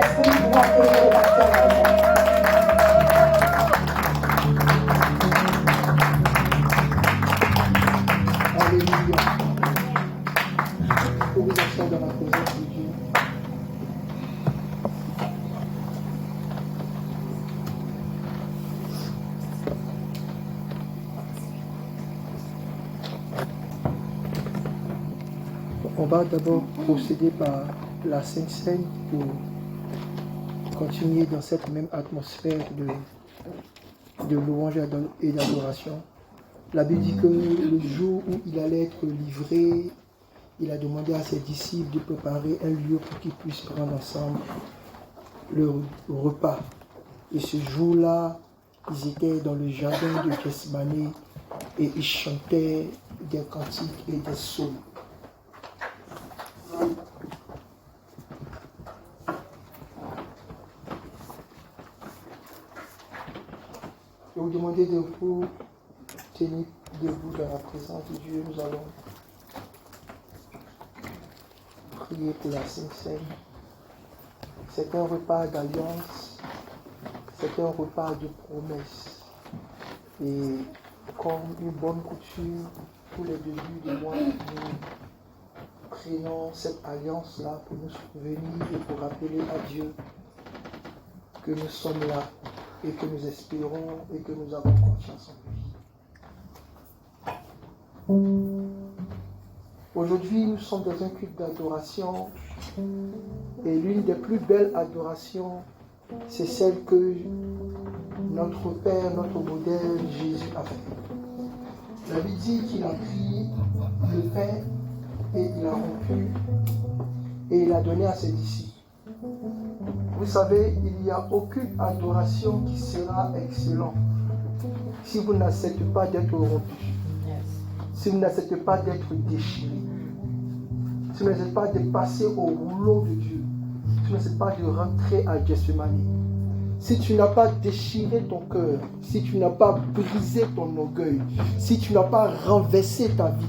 Saint-Esprit doit être réparti à la maison. Alléluia. Vous vous asseyez dans la présence de Dieu. On va d'abord procéder par la Sainte Seine pour continuer dans cette même atmosphère de louange et d'adoration. La Bible dit que le jour où il allait être livré, il a demandé à ses disciples de préparer un lieu pour qu'ils puissent prendre ensemble le repas. Et ce jour-là, ils étaient dans le jardin de Gethsémani et ils chantaient des cantiques et des psaumes. Je vais vous demander de vous tenir debout dans la présence de Dieu. Nous allons prier pour la Sainte Seine. C'est un repas d'alliance, c'est un repas de promesse. Et comme une bonne coutume, tous les débuts de mois, nous prenons cette alliance-là pour nous souvenir et pour rappeler à Dieu que nous sommes là et que nous espérons et que nous avons confiance en lui. Aujourd'hui, nous sommes dans un culte d'adoration et l'une des plus belles adorations, c'est celle que notre Père, notre modèle, Jésus a fait. La Bible dit qu'il a pris le pain et il a rompu et il a donné à ses disciples. Vous savez, il n'y a aucune adoration qui sera excellente si vous n'acceptez pas d'être rompu, si vous n'acceptez pas d'être déchiré, si vous n'acceptez pas de passer au rouleau de Dieu, si vous n'acceptez pas de rentrer à Gethsémani, si tu n'as pas déchiré ton cœur, si tu n'as pas brisé ton orgueil, si tu n'as pas renversé ta vie,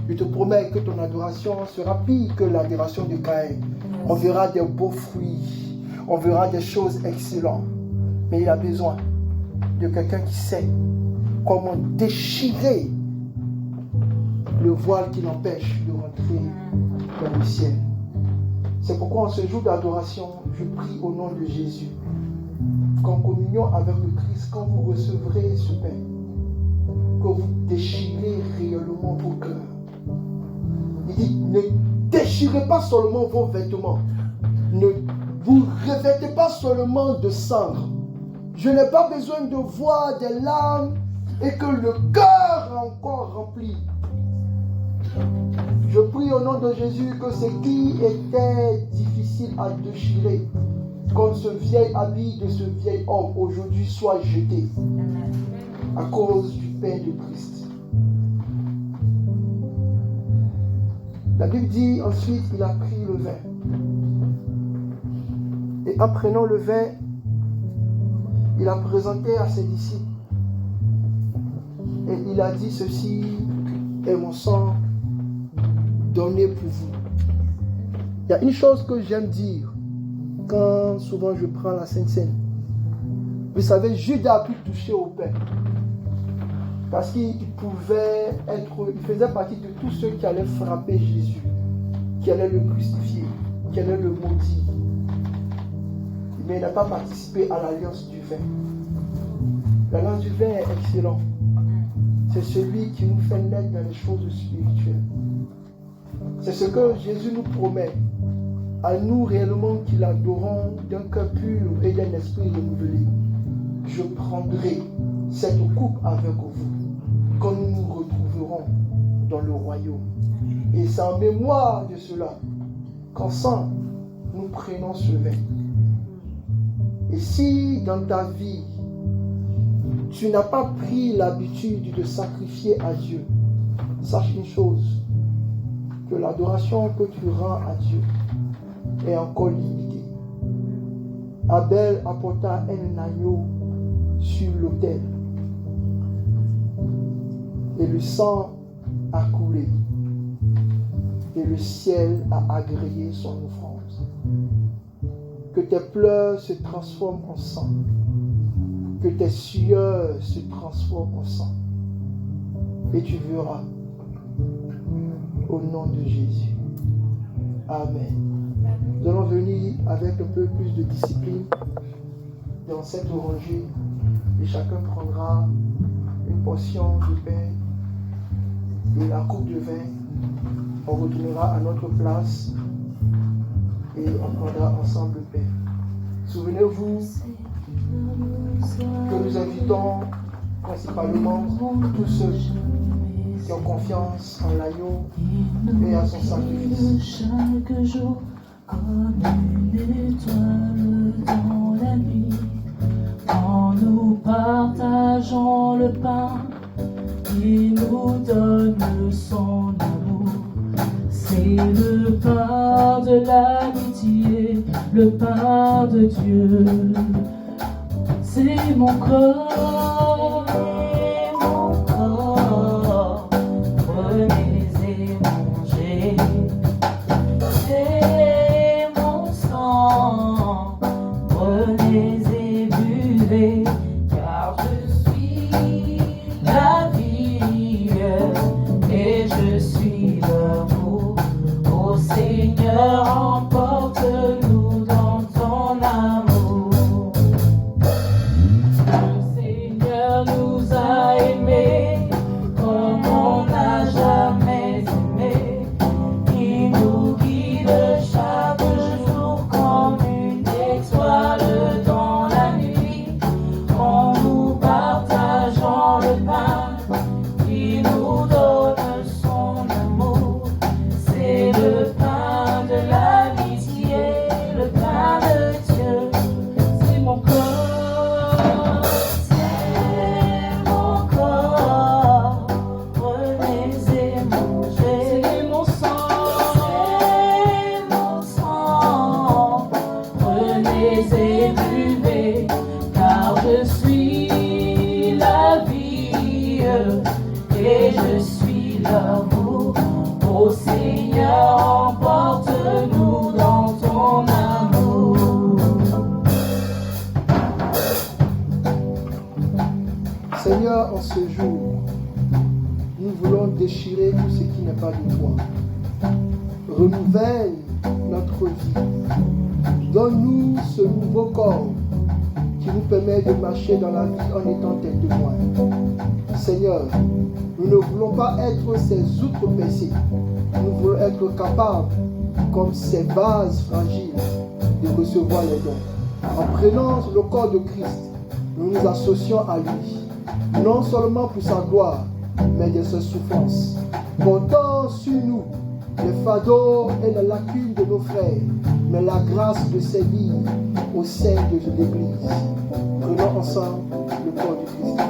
je te promets que ton adoration sera pire que l'adoration de Caïn. On verra des beaux fruits, on verra des choses excellentes. Mais il a besoin de quelqu'un qui sait comment déchirer le voile qui l'empêche de rentrer dans le ciel. C'est pourquoi en ce jour d'adoration, je prie au nom de Jésus qu'en communion avec le Christ, quand vous recevrez ce pain, que vous déchirez réellement vos cœurs. Il dit, ne déchirez pas seulement vos vêtements, ne vous revêtez pas seulement de cendre. Je n'ai pas besoin de voir des larmes et que le cœur est encore rempli. Je prie au nom de Jésus que ce qui était difficile à déchirer, comme ce vieil habit de ce vieil homme, aujourd'hui soit jeté à cause du pain de Christ. La Bible dit ensuite, il a pris le vin. Et en prenant le vin, il a présenté à ses disciples. Et il a dit, ceci est mon sang donné pour vous. Il y a une chose que j'aime dire quand souvent je prends la Sainte Seine. Vous savez, Judas a pu toucher au pain. Parce qu'il pouvait être, il faisait partie de tous ceux qui allaient frapper Jésus, qui allaient le crucifier, qui allaient le maudire. Mais il n'a pas participé à l'alliance du vin. L'alliance du vin est excellent. C'est celui qui nous fait naître dans les choses spirituelles. C'est ce que Jésus nous promet. À nous réellement qui l'adorons d'un cœur pur et d'un esprit renouvelé. Je prendrai cette coupe avec vous quand nous nous retrouverons dans le royaume. Et c'est en mémoire de cela qu'ensemble nous prenons ce vin. Et si dans ta vie tu n'as pas pris l'habitude de sacrifier à Dieu, sache une chose, que l'adoration que tu rends à Dieu est encore limitée. Abel apporta un agneau sur l'autel et le sang a coulé et le ciel a agréé son offrande. Que tes pleurs se transforment en sang. Que tes sueurs se transforment en sang. Et tu verras. Au nom de Jésus. Amen. Nous allons venir avec un peu plus de discipline dans cette orangée. Et chacun prendra une portion de pain et la coupe de vin. On retournera à notre place et on prendra ensemble le pain. Souvenez-vous que nous invitons principalement tous ceux qui ont confiance en l'agneau et à son sacrifice. Chaque jour, comme une étoile dans la nuit, quand nous partageons le pain, il nous donne son amour. C'est le pain de l'amitié, le pain de Dieu. C'est mon corps, prenez et mangez. C'est mon sang, prenez et buvez, car je suis la vie et je suis l'amour. Ô Seigneur, emporte-nous dans ton amour. Le Seigneur nous a aimés comme on n'a jamais aimé. Il nous guide chaque jour comme une étoile dans la nuit. En nous partageant le pain, il nous donne son amour. C'est le pain de l'amitié, le pain de Dieu. C'est mon corps, c'est mon corps. Prenez et mangez. C'est mon sang, c'est mon sang. Prenez et buvez, car je suis la vie et je suis l'amour. Ô Seigneur, emporte-nous dans ton amour. Seigneur, en ce jour, nous voulons déchirer tout ce qui n'est pas de toi. Renouvelle notre vie. Donne-nous ce nouveau corps qui nous permet de marcher dans la vie en étant tes témoins. Seigneur, nous ne voulons pas être ces outres percées. Nous voulons être capables, comme ces vases fragiles, de recevoir les dons. En prenant le corps de Christ, nous nous associons à lui, non seulement pour sa gloire, mais de ses souffrances. Portant sur nous les fardeaux et les lacunes de nos frères, mais la grâce de servir au sein de l'Église. Prenons ensemble le corps de Christ.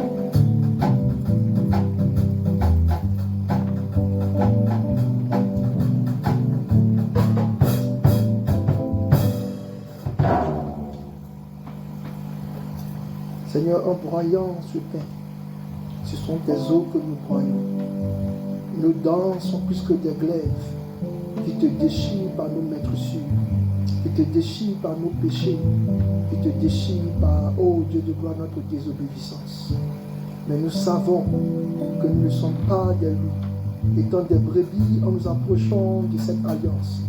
Seigneur, en broyant ce pain, ce sont tes os que nous broyons. Nos dents sont plus que des glaives qui te déchirent par nos meurtrissures, qui te déchirent par nos péchés, qui te déchirent par, ô Dieu de gloire, notre désobéissance. Mais nous savons que nous ne sommes pas des loups. Étant des brebis, en nous approchant de cette alliance.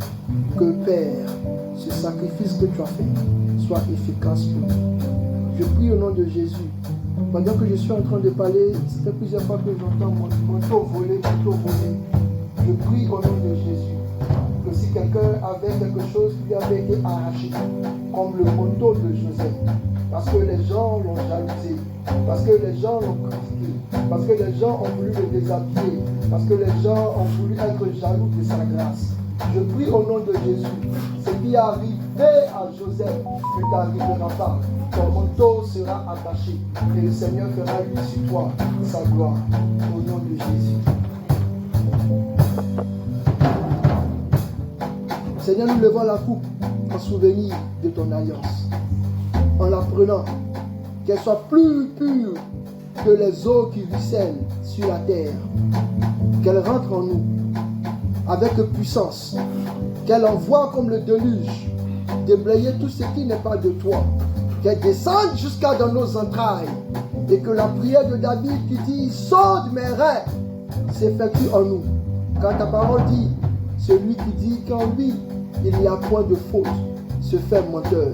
Que Père, ce sacrifice que tu as fait soit efficace pour nous. Je prie au nom de Jésus. Pendant que je suis en train de parler, c'était plusieurs fois que j'entends mon manteau voler. Je prie au nom de Jésus que si quelqu'un avait quelque chose qui lui avait été arraché, comme le manteau de Joseph, parce que les gens l'ont jalousé, parce que les gens l'ont critiqué, parce que les gens ont voulu le déshabiller, parce que les gens ont voulu être jaloux de sa grâce. Je prie au nom de Jésus, ce qui est arrivé à Joseph ne t'arrivera pas. Ton manteau sera attaché et le Seigneur fera lui sur toi sa gloire. Au nom de Jésus. Seigneur, nous levons la coupe en souvenir de ton alliance. En la prenant, qu'elle soit plus pure que les eaux qui ruissellent sur la terre. Qu'elle rentre en nous avec puissance. Qu'elle envoie comme le déluge déblayer tout ce qui n'est pas de toi, qu'elle descende jusqu'à dans nos entrailles, et que la prière de David qui dit « Sonde mes reins » s'effectue en nous. Car ta parole dit « Celui qui dit qu'en lui il n'y a point de faute se fait menteur. »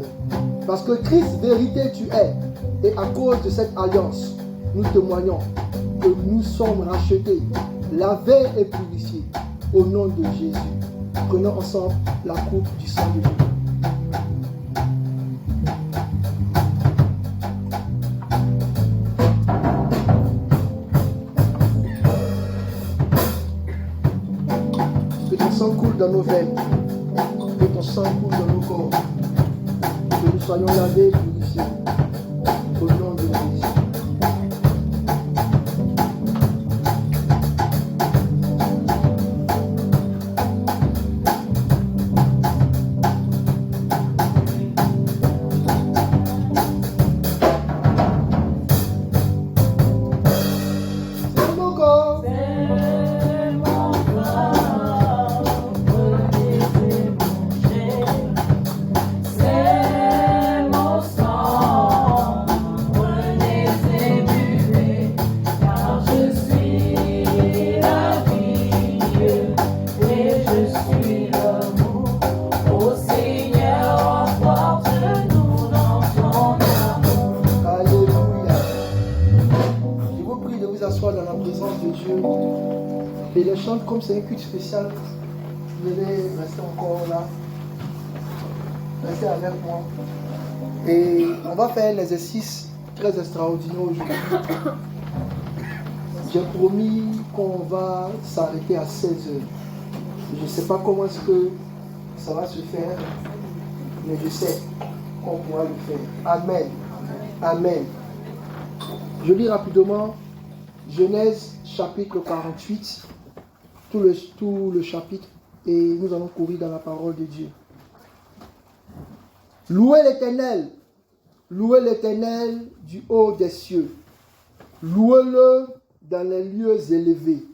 Parce que Christ, vérité tu es, et à cause de cette alliance, nous témoignons que nous sommes rachetés, lavés et purifiés au nom de Jésus. Prenons ensemble la coupe du sang de Dieu. Que ton sang coule dans nos veines, que ton sang coule dans nos corps, que nous soyons lavés et purifiés au nom de Jésus. Et les chants, comme c'est un culte spécial, vous devez rester encore là. Restez avec moi. Et on va faire un exercice très extraordinaire aujourd'hui. J'ai promis qu'on va s'arrêter à 16 heures. Je ne sais pas comment est-ce que ça va se faire, mais je sais qu'on pourra le faire. Amen. Amen. Je lis rapidement Genèse chapitre 48, tout le chapitre, et nous allons courir dans la parole de Dieu. Louez l'Éternel du haut des cieux, louez-le dans les lieux élevés,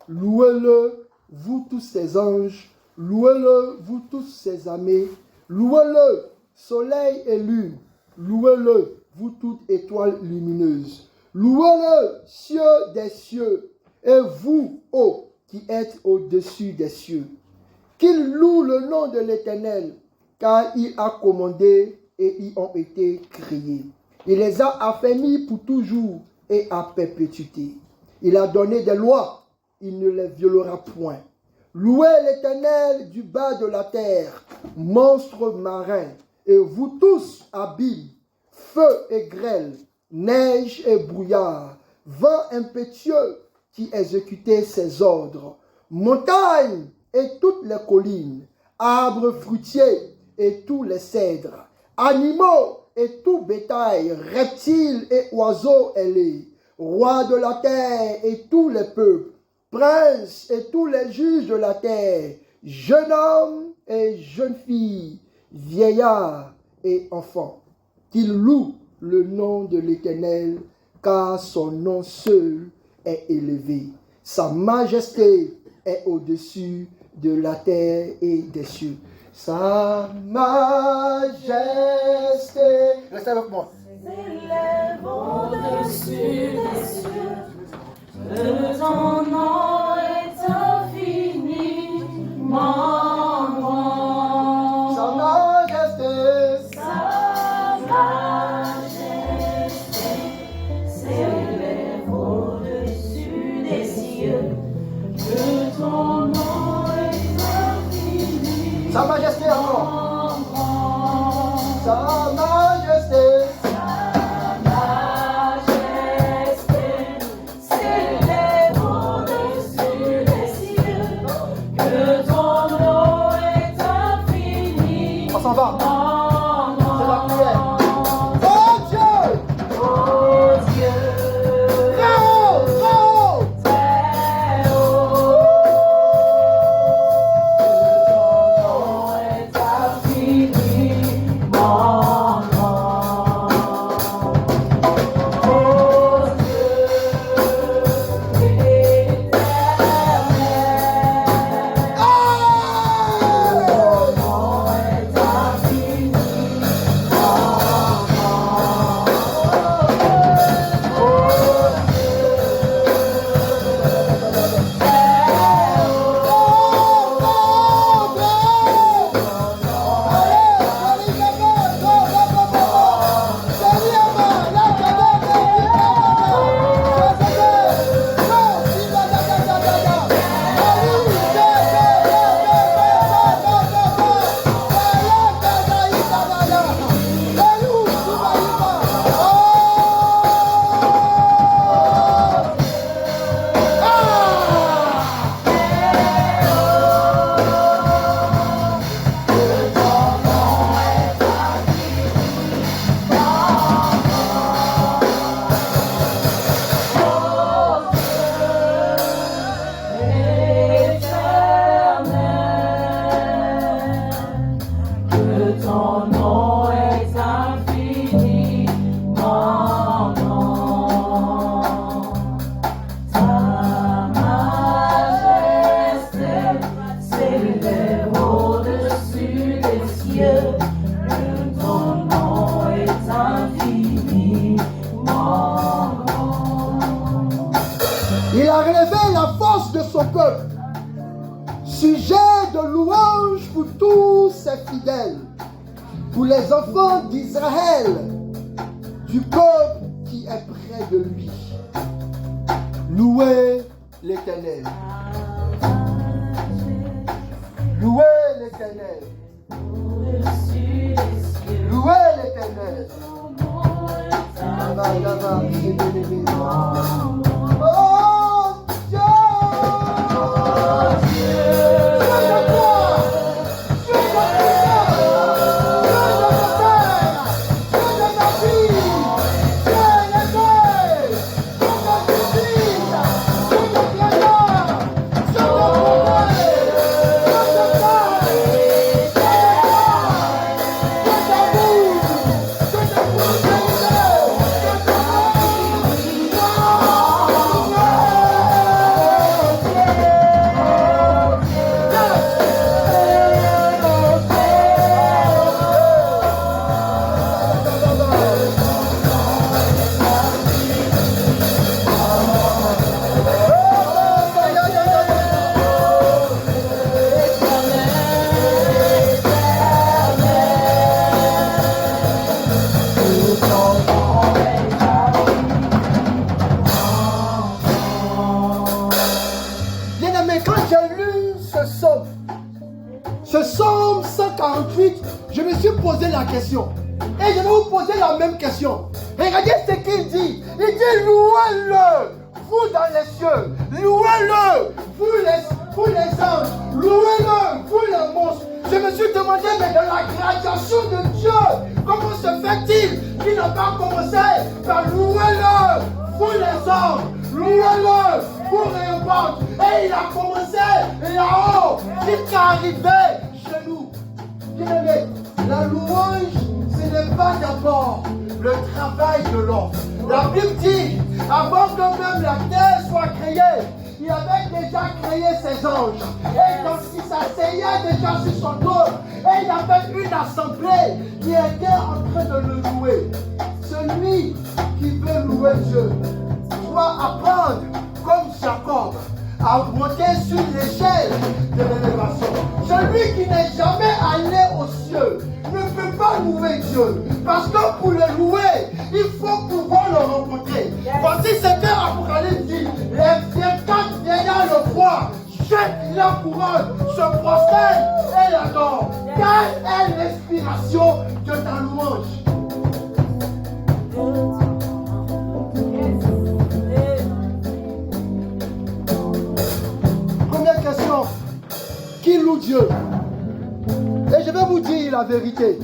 louez-le, vous tous ses anges, louez-le, vous tous ses armées, louez-le, soleil et lune, louez-le, vous toutes étoiles lumineuses. Louez-le, cieux des cieux, et vous, ô, qui êtes au-dessus des cieux. Qu'il loue le nom de l'Éternel, car il a commandé et ils ont été créés. Il les a affermis pour toujours et à perpétuité. Il a donné des lois, il ne les violera point. Louez l'Éternel du bas de la terre, monstres marins, et vous tous, abîmes, feu et grêle, neige et brouillard, vent impétueux qui exécutait ses ordres, montagnes et toutes les collines, arbres fruitiers et tous les cèdres, animaux et tout bétail, reptiles et oiseaux ailés, rois de la terre et tous les peuples, princes et tous les juges de la terre, jeunes hommes et jeunes filles, vieillards et enfants, qu'ils louent le nom de l'Éternel, car son nom seul est élevé. Sa majesté est au-dessus de la terre et des cieux. Sa majesté. Restez avec moi. S'élève au-dessus des cieux, ton nom est infiniment grand. Sa majesté. Sa majesté s'élève au-dessus des cieux, que ton nom est infiniment Sa majesté encore. grand. Sa majesté. On s'en va. C'est la prière. Oh Dieu! Oh Dieu, Très haut! Très haut! très haut, ton nom est infiniment grand. Oh Dieu, éternel, Ah! ton nom est infiniment grand. peuple, sujet de louange pour tous ses fidèles, pour les enfants d'Israël, du peuple qui est près de lui. Louez l'Éternel. Louez l'Éternel. Louez l'Éternel. Oh Dieu! Ce psaume 148, je me suis posé la question. Et je vais vous poser la même question. Regardez ce qu'il dit. Il dit louez-le, vous dans les cieux. Louez-le, vous les anges. Louez-le, vous les monstres. Je me suis demandé, mais dans la création de Dieu, comment se fait-il qu'il n'a pas commencé par louez-le, vous les anges. Louez-le, vous les monstres. Et il a commencé là-haut jusqu'à arriver chez nous. Bien-aimés, la louange, ce n'est pas d'abord le travail de l'homme. La Bible dit, avant que même la terre soit créée, il avait déjà créé ses anges. Et donc il s'asseyait déjà sur son trône. Et il y avait une assemblée qui était en train de le louer. Celui qui veut louer Dieu doit apprendre, comme Jacob, à monter sur l'échelle de l'élévation. Celui qui n'est jamais allé aux cieux ne peut pas louer Dieu. Parce que pour le louer, il faut pouvoir le rencontrer. Voici ce que l'Apocalypse dit. Les 24 vieillards le voient, jettent la couronne, se prosternent et l'adorent. Quelle est l'inspiration de ta louange? Première question. Qui loue Dieu? Et je vais vous dire la vérité.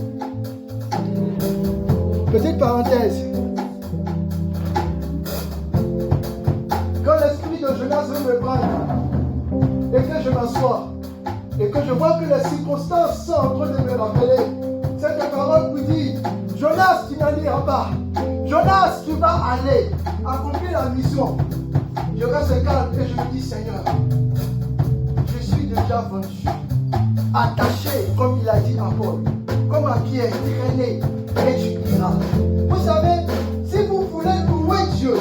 Petite parenthèse. Quand l'esprit de Jonas veut me prendre et que je m'assois et que je vois que les circonstances sont en train de me rappeler, cette parole vous dit, Jonas, tu n'iras pas. Jonas, tu vas aller accomplir la mission. Je reste calme et je me dis, Seigneur, je suis déjà vendu, attaché, comme il a dit à Paul, comme à Pierre, traîné, et tu iras. Vous savez, si vous voulez louer Dieu,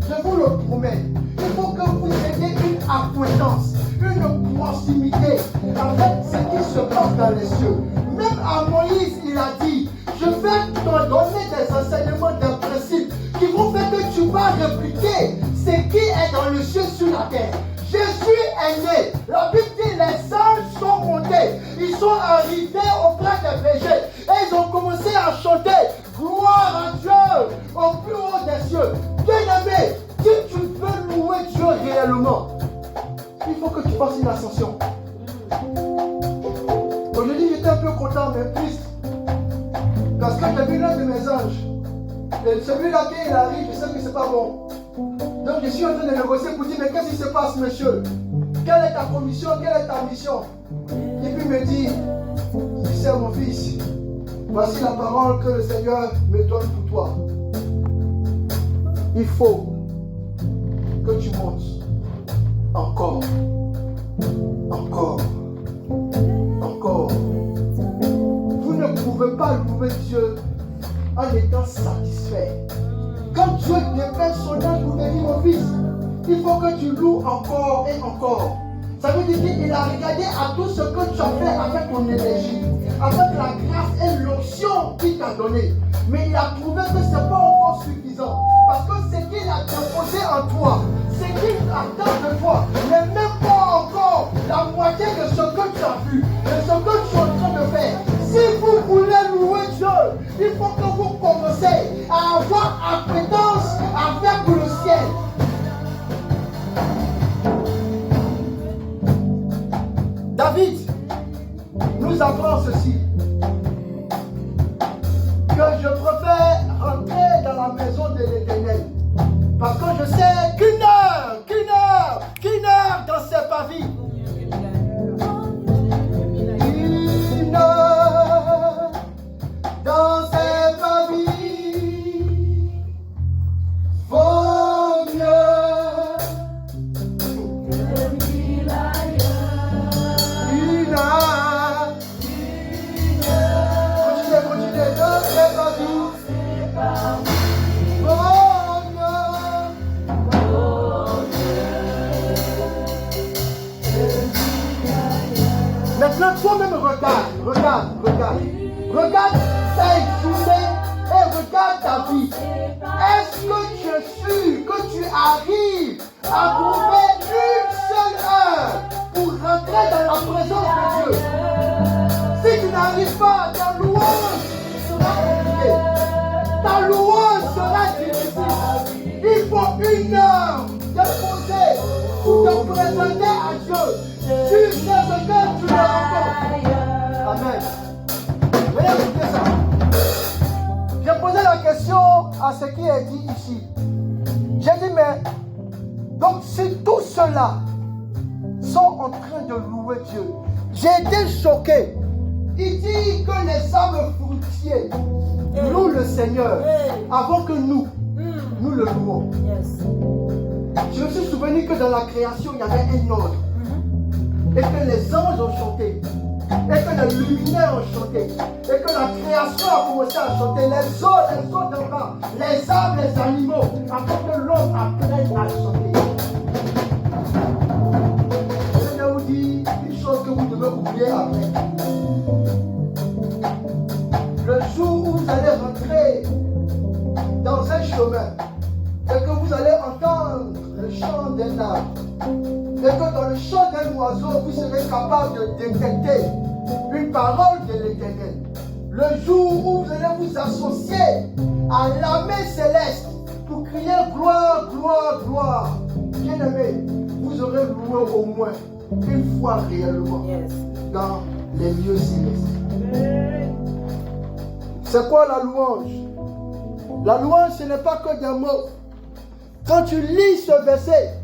je vous le promets, il faut que vous ayez une acquaintance, une proximité avec ce qui se passe dans les cieux. Même à Moïse, il a dit, je vais te donner des enseignements, des principes qui vont faire que tu vas répliquer ce qui est dans le ciel sur la terre. Jésus est né. La Bible dit les anges sont montés. Ils sont arrivés auprès des bergers. Et ils ont commencé à chanter gloire à Dieu au plus haut des cieux. Bien-aimé, si tu veux louer Dieu réellement, il faut que tu fasses une ascension. Aujourd'hui, j'étais un peu content, mais triste. Parce que j'ai vu l'un de mes anges. Et celui-là, quand il arrive, je sais que c'est pas bon. Donc je suis en train de négocier pour dire, mais qu'est-ce qui se passe, monsieur? Quelle est ta commission? Quelle est ta mission? Et puis il me dit, tu sais mon fils, voici la parole que le Seigneur me donne pour toi. Il faut que tu montes encore, encore, encore. Vous ne pouvez pas louer Dieu en étant satisfait. Quand Dieu dépêche son âme pour te dire, mon fils, il faut que tu loues encore et encore. Ça veut dire qu'il a regardé à tout ce que tu as fait avec ton énergie, avec la grâce et l'onction qu'il t'a donné. Mais il a trouvé que ce n'est pas encore suffisant. Parce que ce qu'il a déposé en toi, ce qu'il attend de toi, n'est même pas encore la moitié de ce que tu as vu, de ce que tu es en train de faire. Si vous voulez louer Dieu, il faut que vous commencez à avoir appétence avec le ciel. David nous apprend ceci, que je préfère rentrer dans la maison de l'Éternel, parce que je sais qu'une heure dans ses pavis, une heure dans ses pavis, vaut mieux. Maintenant, toi-même regarde ta journée et regarde ta vie. Est-ce que tu es sûr que tu arrives à trouver une seule heure pour rentrer dans la présence de Dieu? Si tu n'arrives pas, ta louange sera compliquée. Ta louange sera difficile. Il faut une heure de poser pour te présenter à Dieu. Jusqu'à ce que tu le rencontres. Amen. Voyez écouter ça. J'ai posé la question à ce qui est dit ici. J'ai dit, mais donc si tous ceux-là sont en train de louer Dieu, j'ai été choqué. Il dit que les arbres fruitiers louent le Seigneur avant que nous le louons. Je me suis souvenu que dans la création, il y avait un ordre. Et que les anges ont chanté, et que les luminaires ont chanté, et que la création a commencé à chanter, les eaux d'en bas, les arbres, les animaux, afin que l'homme apprenne à chanter. Je vais vous dire une chose que vous devez oublier après. Le jour où vous allez rentrer dans un chemin, et que vous allez entendre le chant d'un arbre, et que dans le chant d'un oiseau, vous serez capable de détecter une parole de l'Éternel. Le jour où vous allez vous associer à l'armée céleste pour crier gloire, gloire, gloire. Bien-aimés, vous aurez loué au moins une fois réellement dans les lieux célestes. C'est quoi la louange? La louange, ce n'est pas que des mots. Quand tu lis ce verset,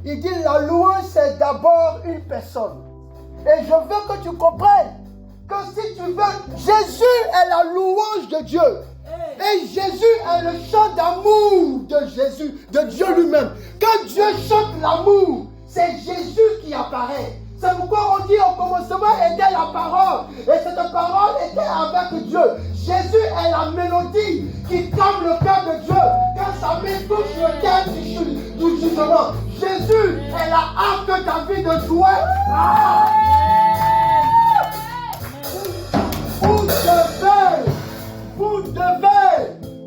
il dit la louange c'est d'abord une personne. Et je veux que tu comprennes que si tu veux, Jésus est la louange de Dieu. Et Jésus est le chant d'amour de Jésus, de Dieu lui-même. Quand Dieu chante l'amour, c'est Jésus qui apparaît. C'est pourquoi on dit au commencement était la parole. Et cette parole était avec Dieu. Jésus est la mélodie qui calme le cœur de Dieu. Quand sa main touche le cœur du jugement. Jésus est la harpe que tu as envie de jouer.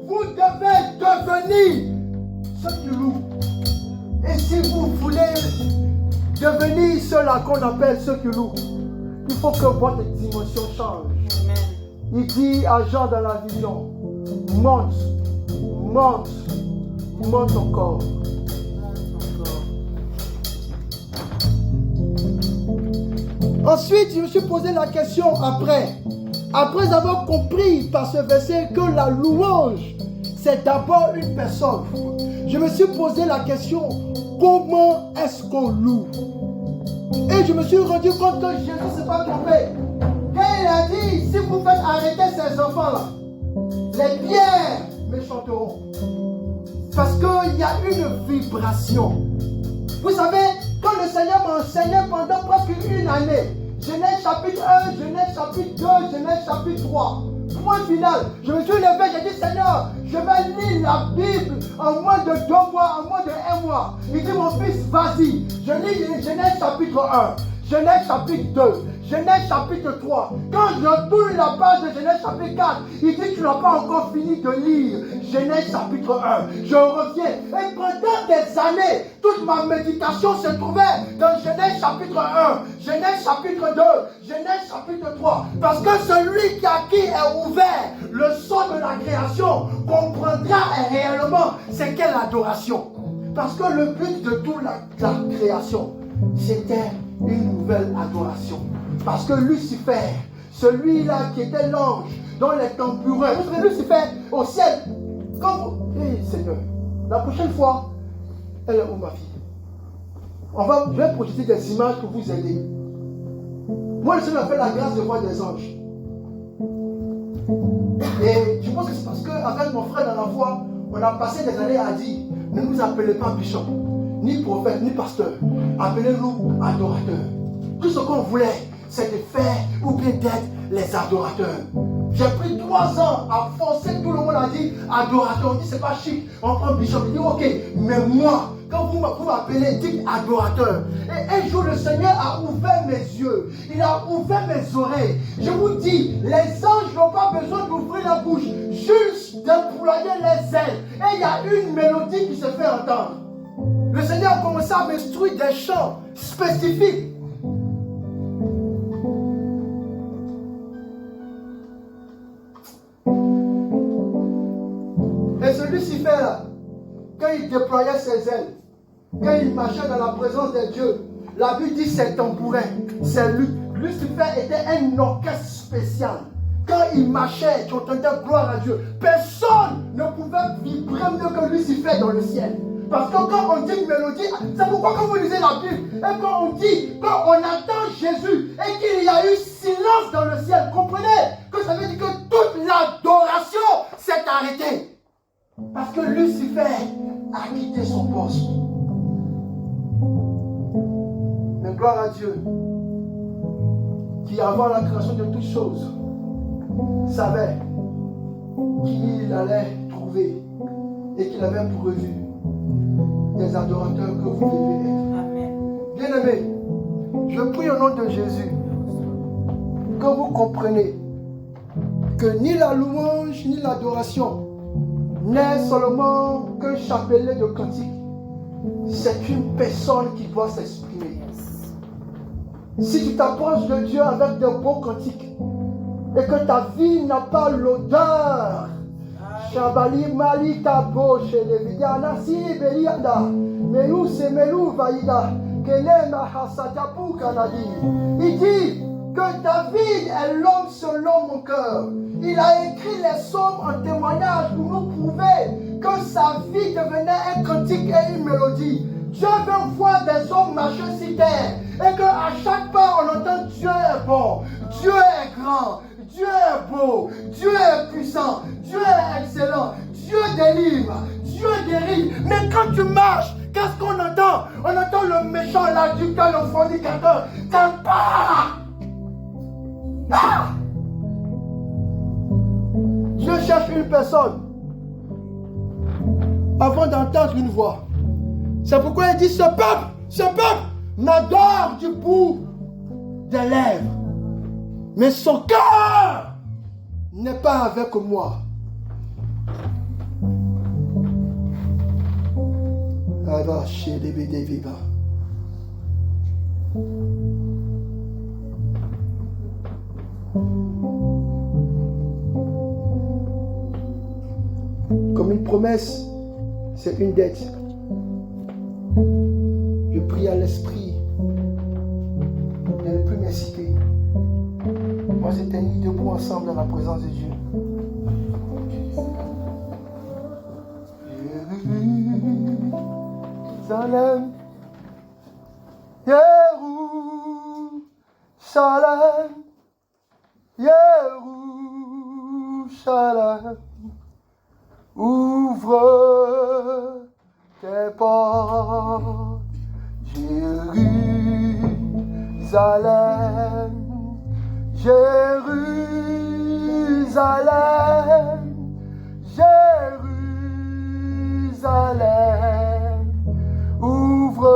Vous devez devenir ceux qui louent. Et si vous voulez devenir ceux-là qu'on appelle ceux qui louent, il faut que votre dimension change. Il dit à Jean dans la vision, monte encore. Ensuite, je me suis posé la question après avoir compris par ce verset que la louange, c'est d'abord une personne. Je me suis posé la question, comment est-ce qu'on loue? Et je me suis rendu compte que Jésus ne s'est pas trompé. Quand il a dit, si vous faites arrêter ces enfants-là, les pierres me chanteront. Parce qu'il y a une vibration. Vous savez, quand le Seigneur m'a enseigné pendant presque une année, Genèse chapitre 1, Genèse chapitre 2, Genèse chapitre 3, Point final. Je me suis levé, j'ai dit Seigneur, je vais lire la Bible en moins de 2 mois, en moins de 1 mois. Il dit mon fils, vas-y. Je lis Genèse chapitre 1, Genèse chapitre 2, Genèse chapitre 3. Quand je tourne la page de Genèse chapitre 4, il dit tu n'as pas encore fini de lire Genèse chapitre 1. Je reviens. Et pendant des années, toute ma méditation se trouvait dans Genèse chapitre 1, Genèse chapitre 2, Genèse chapitre 3. Parce que celui qui est ouvert le son de la création comprendra réellement c'est quelle adoration. Parce que le but de toute la création, c'était une nouvelle adoration. Parce que Lucifer, celui-là qui était l'ange, dont les tambourins, vous savez, Lucifer au ciel, comme Seigneur, la prochaine fois, elle est où ma fille? Je vais projeter des images pour vous aider. Moi, le Seigneur a fait la grâce de voir des anges. Et je pense que c'est parce qu'avec mon frère dans la foi, on a passé des années à dire, ne nous appelez pas bishop, ni prophète, ni pasteur. Appelez-nous adorateurs. Tout ce qu'on voulait, c'est de faire ou bien d'être les adorateurs. J'ai pris 3 ans à forcer tout le monde à dire adorateur. On dit c'est pas chic, on prend bishop. Il dit ok, mais moi, quand vous m'appelez, dites adorateur. Et un jour, le Seigneur a ouvert mes yeux. Il a ouvert mes oreilles. Je vous dis, les anges n'ont pas besoin d'ouvrir la bouche, juste déployer les ailes. Et il y a une mélodie qui se fait entendre. Le Seigneur a commencé à m'instruire des chants spécifiques. Et ce Lucifer-là, quand il déployait ses ailes, quand il marchait dans la présence de Dieu, la Bible dit c'est tambourin, c'est lui. Lucifer était un orchestre spécial. Quand il marchait, tu entendais gloire à Dieu. Personne ne pouvait vibrer mieux que Lucifer dans le ciel. Parce que quand on dit une mélodie, c'est pourquoi quand vous lisez la Bible, et quand on attend Jésus, et qu'il y a eu silence dans le ciel, comprenez que ça veut dire que toute l'adoration s'est arrêtée. Parce que Lucifer a quitté son poste. Mais gloire à Dieu, qui avant la création de toutes choses, savait qu'il allait trouver et qu'il avait prévu des adorateurs que vous devez être. Bien-aimés, je prie au nom de Jésus que vous compreniez que ni la louange ni l'adoration n'est seulement qu'un chapelet de cantique. C'est une personne qui doit s'exprimer. Si tu t'approches de Dieu avec de beaux cantiques et que ta vie n'a pas l'odeur, Shabali Malika Boche Levidiana Si Belianda Melou Semelou Vaïda Kelema Hasatapu Kanadi. Il dit que David est l'homme selon mon cœur. Il a écrit les psaumes en témoignage pour nous prouver que sa vie devenait un cantique et une mélodie. Dieu veut voir des hommes marcher sur terre et qu'à chaque pas on entend Dieu est bon, Dieu est grand, Dieu est beau, Dieu est puissant, Dieu est excellent, Dieu délivre, Dieu guérit. Mais quand tu marches, qu'est-ce qu'on entend? On entend le méchant, l'adultère, le fornicateur. T'aimes pas. Ah! Dieu cherche une personne avant d'entendre une voix. C'est pourquoi il dit ce peuple m'adore du bout des lèvres. Mais son cœur n'est pas avec moi. Ava chez les BD viva. Comme une promesse, c'est une dette. Je prie à l'esprit de ne plus m'inciter. Moi, j'étais mis debout ensemble dans la présence de Dieu. Jérusalem, Jérusalem, Jérusalem, ouvre tes portes, Jérusalem, Jérusalem, Jérusalem, ouvre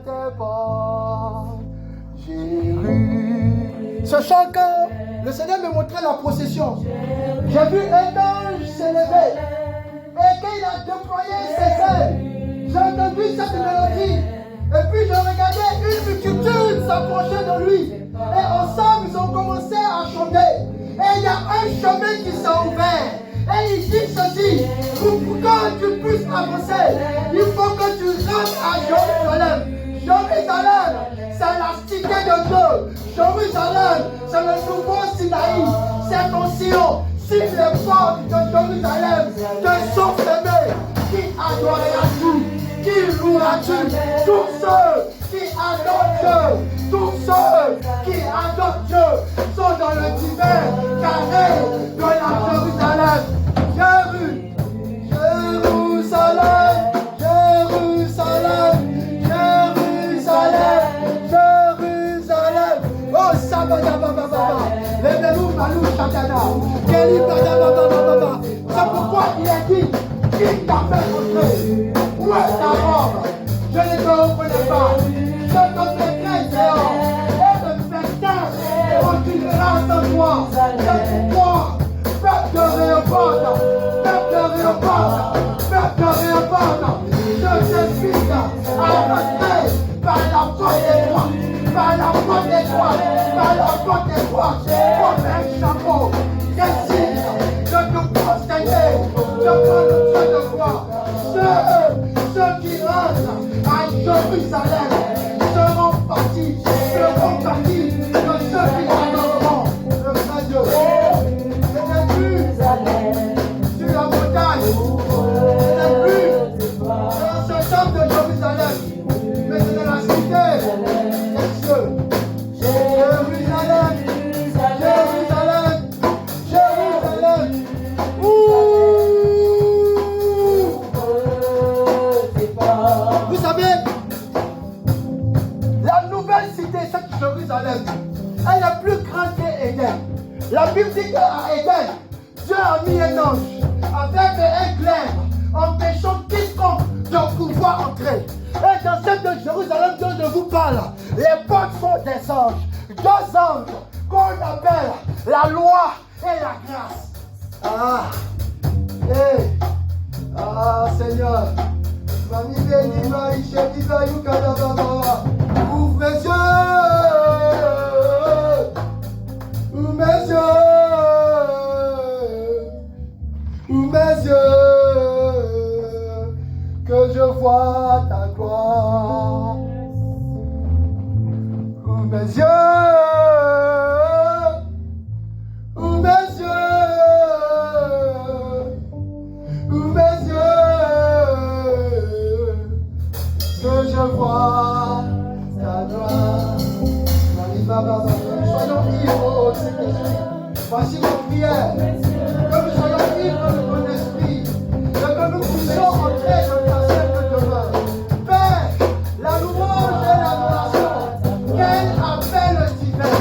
tes portes. Jérusalem. Ce chant, quand le Seigneur me montrait la procession, j'ai vu un ange s'élever. Et quand il a déployé ses ailes, j'ai entendu cette mélodie. Et puis je regardais une multitude s'approcher de lui. Et ensemble, ils ont commencé à chanter. Et il y a un chemin qui s'est ouvert. Et il dit ceci, pour que tu puisses avancer, il faut que tu rentres à Jérusalem. Jérusalem, c'est la cité de Dieu. Jérusalem, c'est le nouveau Sinaï. C'est ton Sion. Si les portes de Jérusalem te sont fermées, qui adoreras-tu? Qui loueras-tu? Tous ceux qui adorent Dieu, tous ceux qui adorent Dieu sont dans le divin carré de la Jérusalem. Jérusalem, Jérusalem, Jérusalem, Jérusalem. Oh, Sabadabababa, Levez-vous, Malou, Chatana, Kelly, Badabababa. C'est pourquoi il a dit, qui t'a fait entrer? Où est ta robe? Je ne te reconnais pas. Je te mettrai dehors et le festin continuera sans toi. C'est pourquoi, peuple de Réhoboth, peuple de Réhoboth, peuple de Réhoboth, je t'invite à rentrer par la porte étroite, par la porte étroite, par la porte étroite, comme un chapeau. Décide de te prosterner devant le Dieu de gloire. Ceux qui rentrent à Jérusalem seront partis de ceux qui adoreront le vrai Dieu. Ce n'est plus sur la montagne, ce n'est plus dans ce temple de Jérusalem, mais c'est dans la cité des cieux. Jérusalem, Jérusalem, Jérusalem. Vous savez, la nouvelle cité, cette Jérusalem, elle est plus grande qu'Éden. La Bible dit qu'à Éden, Dieu a mis un ange avec un glaive, empêchant quiconque de pouvoir entrer. Et dans cette Jérusalem dont je vous parle, les portes sont des anges. Deux anges qu'on appelle la loi et la grâce. Seigneur. Ouvre mes yeux, ouvre mes yeux, ouvre mes yeux, que je vois ta gloire. Ouvre mes yeux, ouvre mes yeux, ouvre mes yeux, que je vois ta gloire. Soyons libres, oh Saint-Esprit. Voici nos prières. Que nous soyons libres de ton esprit. Et que nous puissions entrer dans ta sainte demeure. Père, la louange et l'adoration. Quel appel divin.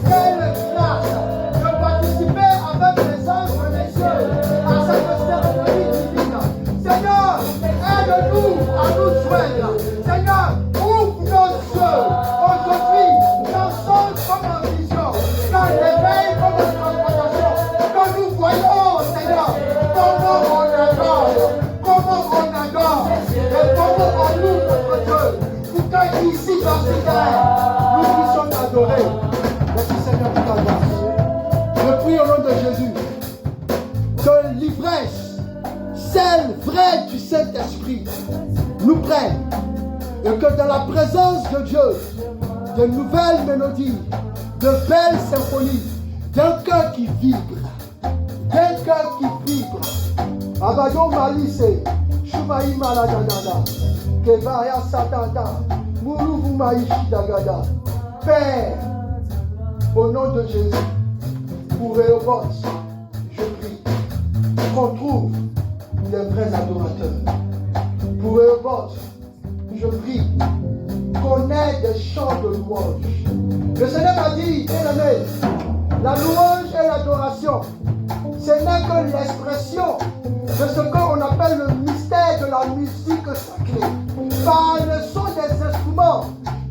Quelle grâce de participer avec les anges des cieux à cette cérémonie divine. Seigneur, aide-nous à nous joindre. Seigneur, ouvre nos yeux aujourd'hui, dans son comme en vision, dans l'éveil comme en transformation, que nous voyons, Seigneur, comment on adore, et comment on loue notre Dieu, pour qu'ici, dans ce terre, nous puissions t'adorer. Merci Seigneur pour ta grâce. Je prie au nom de Jésus que l'ivresse, celle vraie du Saint-Esprit, nous prenne. Et que dans la présence de Dieu, de nouvelles mélodies, de belles symphonies, d'un cœur qui vibre, Abado Malise, Shumaï Maladagada, Kebaya Satata, Mourouvou Maïchi Dagada. Père, au nom de Jésus, pour Réhoboth, je prie qu'on trouve les vrais adorateurs. Pour Réhoboth, je prie qu'on ait des chants de louange. Le Seigneur m'a dit, bien-aimé, La louange et l'adoration, ce n'est que l'expression de ce qu'on appelle le mystère de la musique sacrée. Par le son des instruments,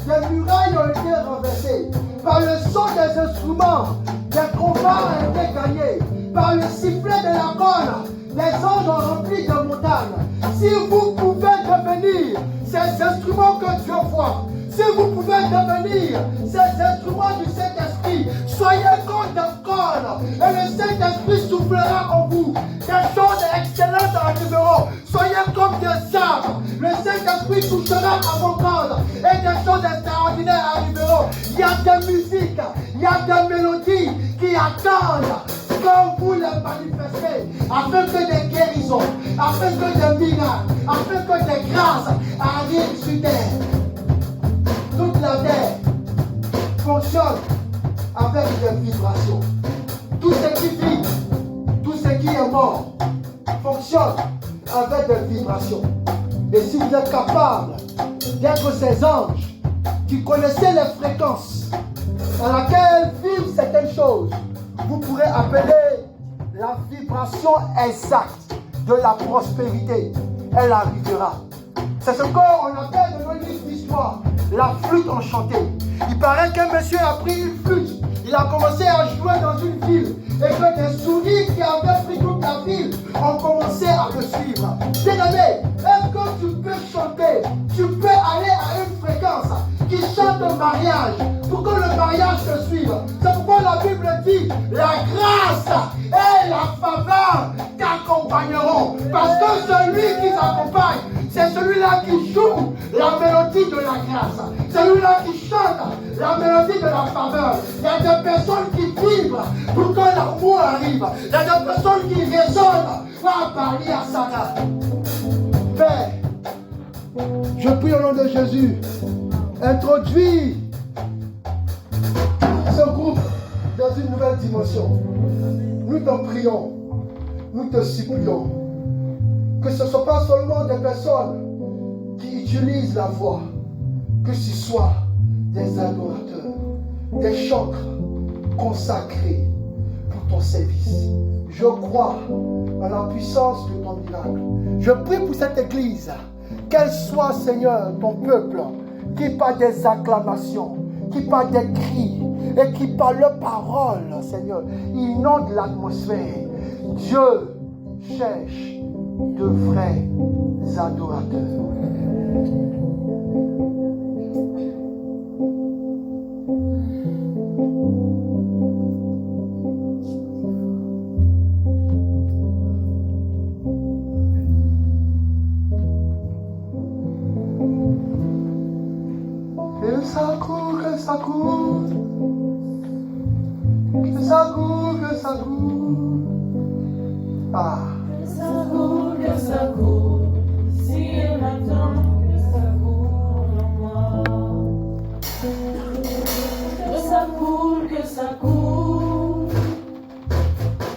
des murailles ont été renversées. Par le son des instruments, des combats ont été gagnés. Par le sifflet de la corne, les anges ont rempli de montagnes. Si vous pouvez devenir ces instruments que Dieu voit, si vous pouvez devenir ces instruments du Saint-Esprit, soyez comme des cornes et le Saint-Esprit soufflera en vous. Des choses excellentes arriveront. Soyez comme des arbres. Le Saint-Esprit touchera à vos cordes et des choses extraordinaires arriveront. Il y a des musiques, il y a des mélodies qui attendent quand vous les manifestez, afin que des guérisons, afin que des miracles, afin que des grâces arrivent sur terre. Toute la terre fonctionne avec des vibrations. Tout ce qui vit, tout ce qui est mort, fonctionne avec des vibrations. Et si vous êtes capable d'être ces anges qui connaissaient les fréquences à laquelle vivent certaines choses, vous pourrez appeler la vibration exacte de la prospérité. Elle arrivera. C'est ce qu'on appelle dans nos livres d'histoire la flûte enchantée. Il paraît qu'un monsieur a pris une flûte. Il a commencé à jouer dans une ville. Et que des souris qui avaient pris toute la ville ont commencé à le suivre. Bien-aimé, est-ce que tu peux chanter? Tu peux aller à une fréquence qui chante le mariage pour que le mariage te suive. C'est pourquoi la Bible dit la grâce et la faveur t'accompagneront. Parce que celui qui t'accompagne, c'est celui-là qui joue la mélodie de la grâce. Celui-là qui chante la mélodie de la faveur. Il y a des personnes qui vibrent pour que l'amour arrive. Il y a des personnes qui résonnent par parler à Sarah. Père, je prie au nom de Jésus, introduis ce groupe dans une nouvelle dimension. Nous t'en prions, nous te supplions que ce ne soit pas seulement des personnes qui utilisent la voix, que ce soit des adorateurs, des chantres consacrés pour ton service. Je crois en la puissance de ton miracle. Je prie pour cette église, qu'elle soit, Seigneur, ton peuple, qui par des acclamations, qui par des cris, et qui par leurs paroles, Seigneur, inonde l'atmosphère. Dieu cherche de vrais adorateurs. Que ça court, que ça court, que ça court, que ça court. Ah. Que ça court, si elle attend, que ça court en moi. Que ça court, que ça court,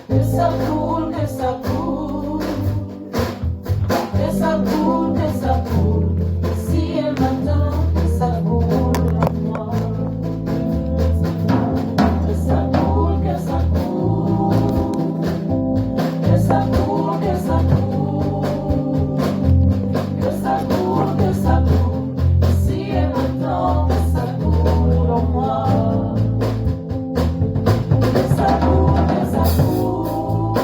que ça court, que ça court, que ça court, que ça court, si elle m'attend, que ça court en moi. Que ça court, que ça court, que ça court, que ça court, que ça court, que ça court, si elle m'attend, que ça court en moi. Que ça court, que ça court,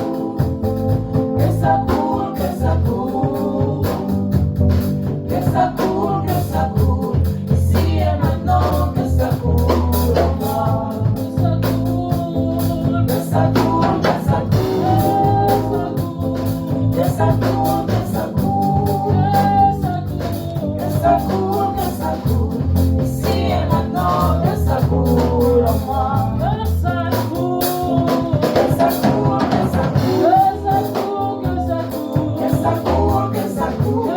que ça court, que ça court, que ça court, que ça court, si elle m'attend, que ça court en moi. Que ça court, que ça court, que ça court, que ça court, que ça court, que ça court, ici et maintenant, que ça court en moi. Que ça court, que ça court, que ça court, que ça court, que ça court,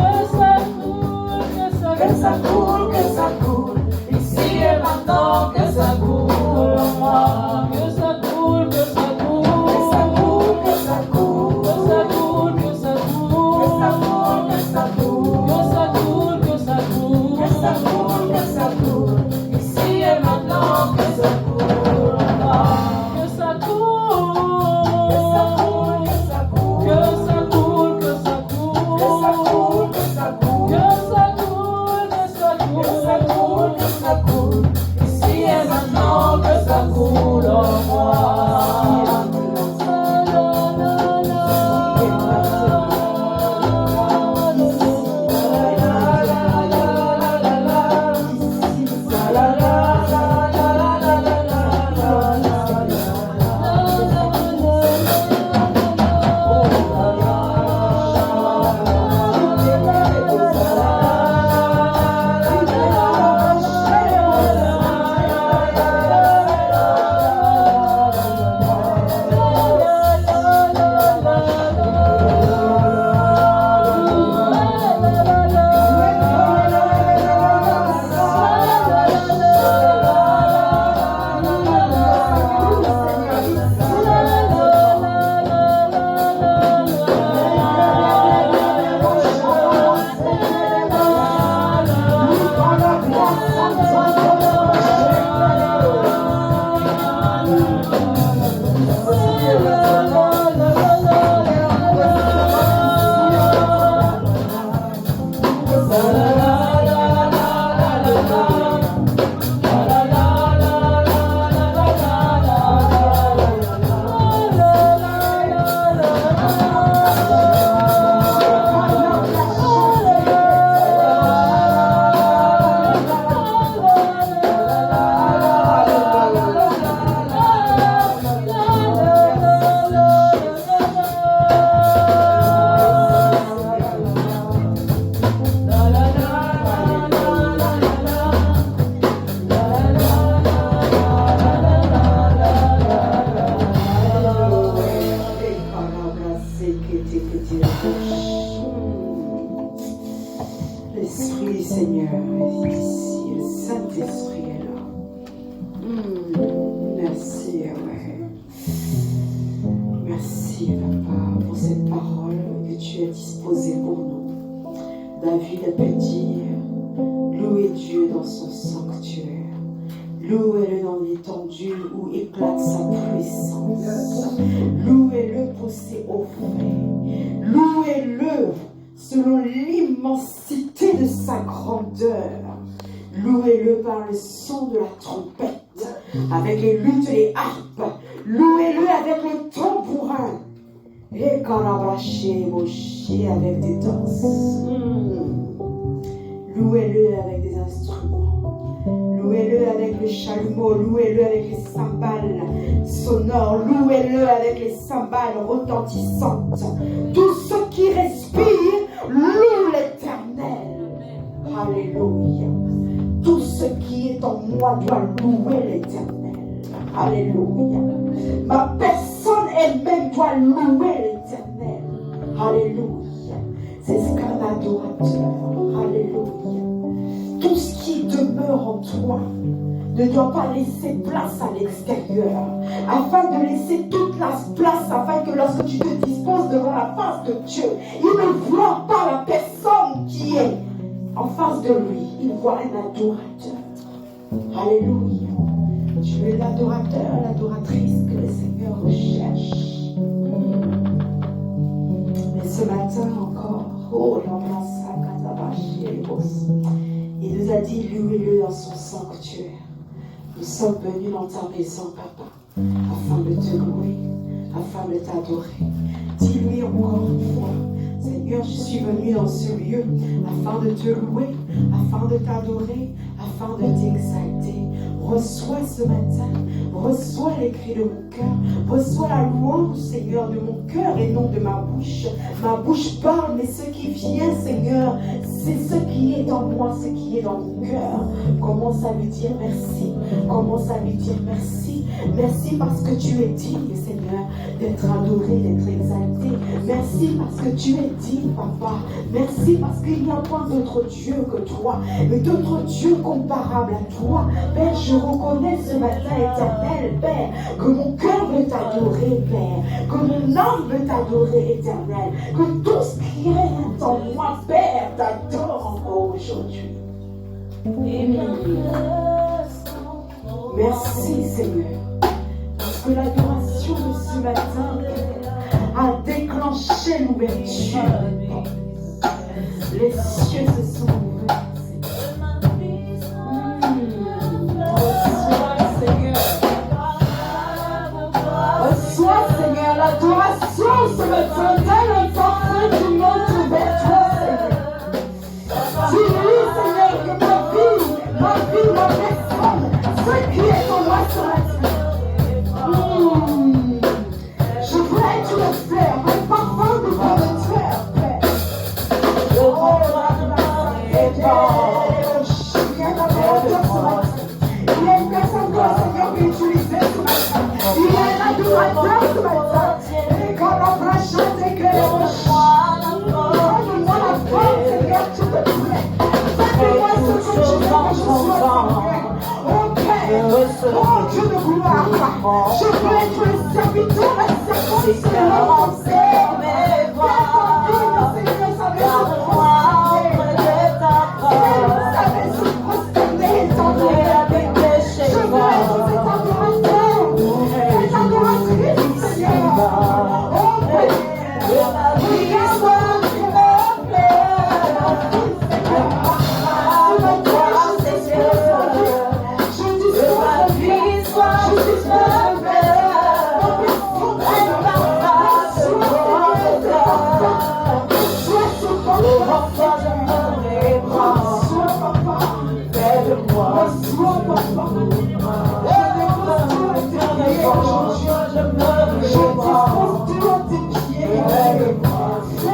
que ça court, que ça court, ici et maintenant, que ça court en moi. Que ça court, que ça court, que ça court, que ça court, que ça court, que ça court, que ça court, que ça court, que ça court, que ça court, que ça court, ici et maintenant, que ça court en moi. Que ça L'Esprit du Seigneur est ici, le Saint-Esprit est là. Merci, ouais. Merci, Papa, pour cette parole que tu as disposée pour nous. David a pu dire, louez Dieu dans son sanctuaire. Louez-le dans l'étendue où éclate sa puissance. Louez-le pour ses hauts faits. Louez-le selon l'immensité de sa grandeur. Louez-le par le son de la trompette, avec les luttes et les harpes. Louez-le avec le tambourin. Et calabraché, moché avec des danses. Louez-le avec des instruments. Louez-le avec le chalumeau. Louez-le avec les cymbales sonores. Louez-le avec les cymbales retentissantes. Tout ce qui respire loue l'Éternel. Alléluia. Tout ce qui est en moi doit louer l'Éternel. Alléluia. Ma personne elle-même doit louer l'Éternel. Alléluia. C'est ce qu'un adorateur. Alléluia. Tout ce qui demeure en toi ne doit pas laisser place à l'extérieur, afin de laisser toute la place, afin que lorsque tu te disposes devant la face de Dieu, il ne voit pas la personne qui est en face de lui, il voit un adorateur. Alléluia. Tu es l'adorateur, l'adoratrice que le Seigneur recherche. Mais ce matin encore, il nous a dit, louez-le dans son sanctuaire. Nous sommes venus dans ta maison, Papa, afin de te louer, afin de t'adorer. Dis-lui encore une fois, Seigneur, je suis venu dans ce lieu afin de te louer, afin de t'adorer, afin de t'exalter. Reçois ce matin, reçois les cris de mon cœur, reçois la louange, Seigneur, de mon cœur et non de ma bouche. Ma bouche parle, mais ce qui vient, Seigneur, c'est ce qui est en moi, ce qui est dans mon cœur. Commence à lui dire merci, commence à lui dire merci. Merci parce que tu es digne, Seigneur, d'être adoré, d'être exalté. Merci parce que tu es digne, Papa. Merci parce qu'il n'y a pas d'autre Dieu que toi, mais d'autre Dieu comparable à toi. Père, je reconnais ce matin, éternel, Père, que mon cœur veut t'adorer, Père, que mon âme veut t'adorer, éternel, que tout ce qui est en moi, Père, t'adore encore aujourd'hui. Merci, Seigneur, parce que l'adoration de ce matin a déclenché l'ouverture. Les cieux se sont ouverts. Reçois, Seigneur, l'adoration ce matin, tel un parfum du monde vers toi, Seigneur. Dis-lui, Seigneur, que ma personne, ce qui est en moi ce matin. Je voudrais que tu le fleurs, un parfum de ton fleur, Père. Il y a une personne que le Seigneur peut utiliser ce matin. Il y a un adorateur ce matin. Et quand la prochaine éclaire, donne-moi la force, Seigneur, tu te plais. Fais-moi ce que tu veux que je sois, Seigneur. Oh Père, oh Dieu de gloire, je veux être le serviteur, la servante, Seigneur, mon Père. Seigneur, ça veut se prosterner, étendre. Je veux être cet adorateur, cette adoratrice, Seigneur. Oh Père,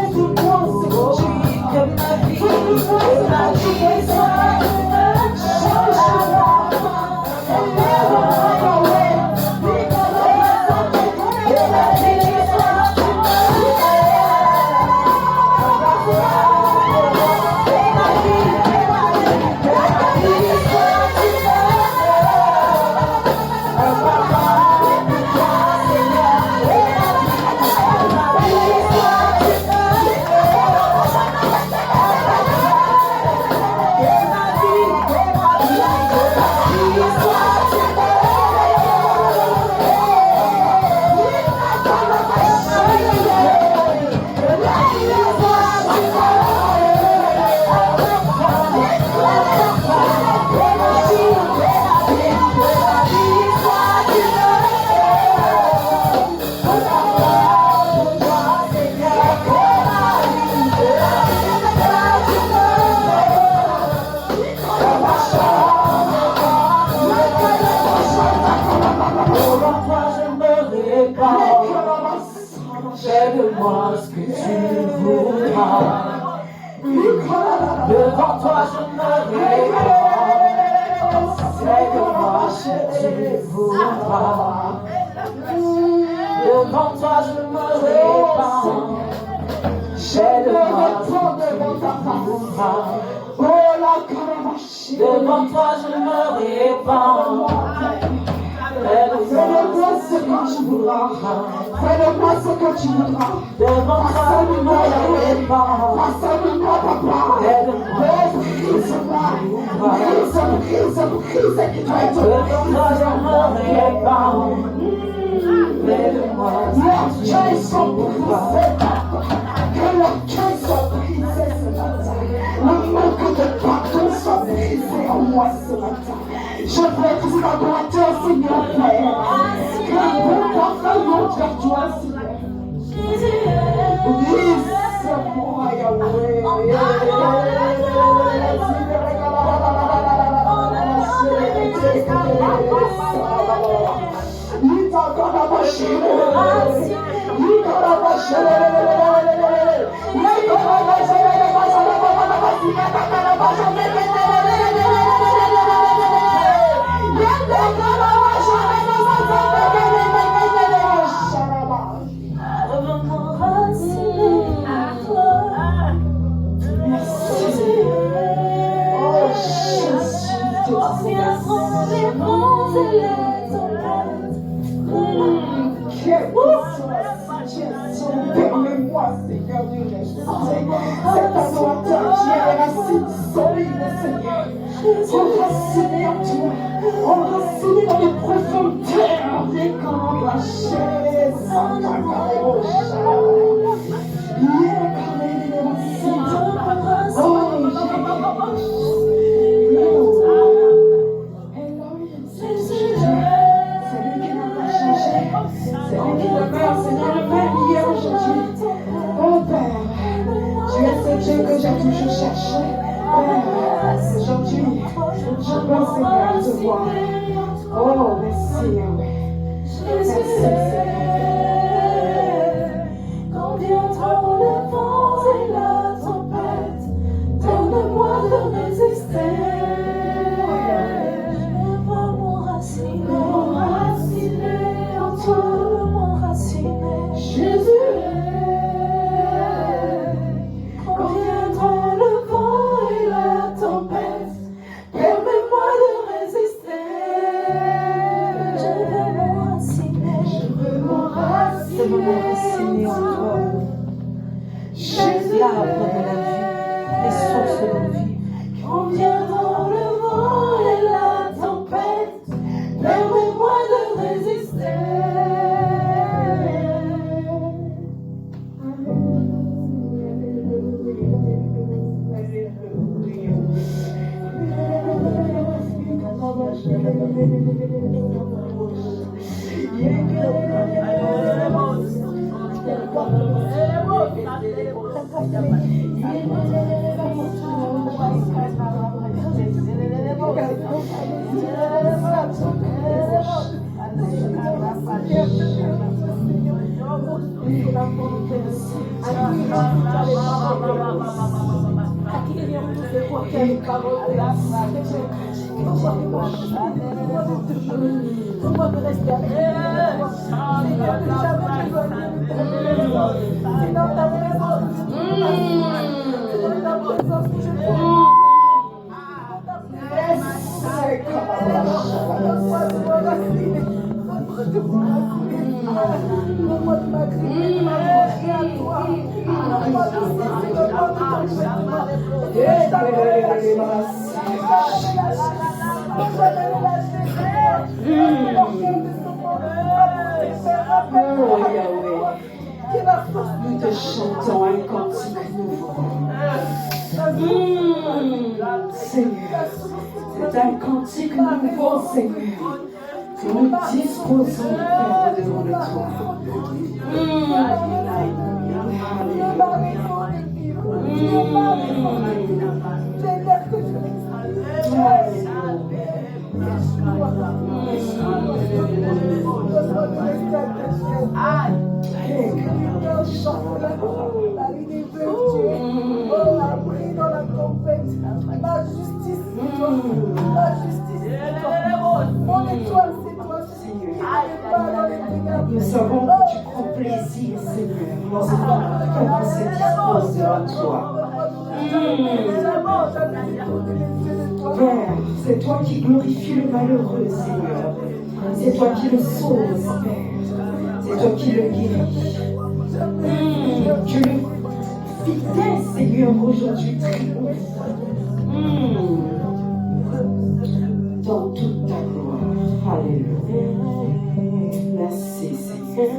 je tu voudras. Devant toi je me répands. Aide-moi si tu voudras. Devant toi je me répands. Aide-moi si tu voudras. Devant toi je me répands. Fais-le-moi ce que tu voudras. Fais-le-moi ce que tu voudras. Devant toi je me répands. Passe-moi, papa. Brise-moi. Brise qui doit être. Devant toi je me répands. Aide-moi Leurs cœurs sont brisés. Que leurs cœurs soient brisés ce matin. Le manque de pardon soit brisé en moi ce matin. Je prie que cet adorateur, Seigneur Père, que le bon parfum monte vers toi, Seigneur. Brise-moi, Yahweh. Permets-moi, Seigneur, de rester cet adorateur qui est racine solide, Seigneur. Enraciné en toi, enraciné dans les profondeurs des camps de la chair, Santa Carebosha. Que j'ai toujours cherché. Père, aujourd'hui, je veux, Seigneur, te voir. Oh, merci, Yahweh. Merci, Seigneur. Quand viendra le vent et la tempête, donne-moi de résister. M'enraciner en toi, m'enraciner. Jésus. L'arbre de la vie, les sources de vie. Quand viendra le vent et la tempête, permets-moi de résister. Nous te chantons un cantique nouveau. Seigneur, c'est un cantique nouveau, Seigneur, que nous disposons de faire devant le toi. Comment se dispose devant toi. Père, c'est toi qui glorifies le malheureux, Seigneur. C'est toi qui le sauves, Père. C'est toi qui le guéris. Tu le fidèle, Seigneur, aujourd'hui triomphe. Dans toute ta gloire. Alléluia. Merci, Seigneur.